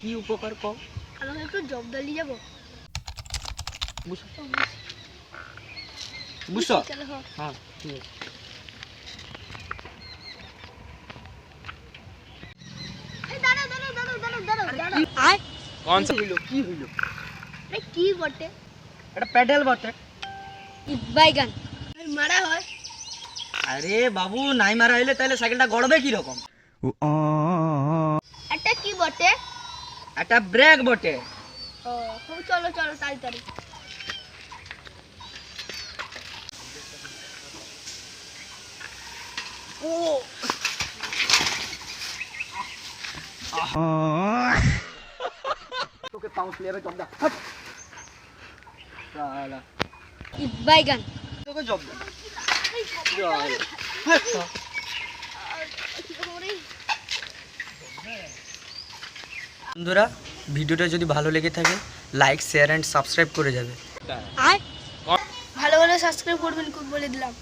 কি উপকার কম? আমাকে একটু জবদালি যাব বুঝছো? বুঝছো? চলো হ হ্যাঁ ঠিক আছে। এই দাঁড়াও দাঁড়াও দাঁড়াও দাঁড়াও দাঁড়াও দাঁড়াও আয় কোন সা হইলো? কি হইলো? আরে কি বটে এটা প্যাডেল বটে। বাইগান মারা হয় আরে বাবু নাই মারা হইলে তাহলে সাইকেলটা গড়বে কি রকম? এটা কি বটে একটা ব্রেক বটে। ও চলো চলো তাড়াতাড়ি ও তোকে পাউন্স লেবে জব দা। হট সালা বাইগান তোকে জব দা। বন্ধুরা ভিডিওটা যদি ভালো লেগে থাকে লাইক শেয়ার এন্ড সাবস্ক্রাইব করে যাবে। আয় ভালো ভালো সাবস্ক্রাইব করবেন খুব বলে দিলাম।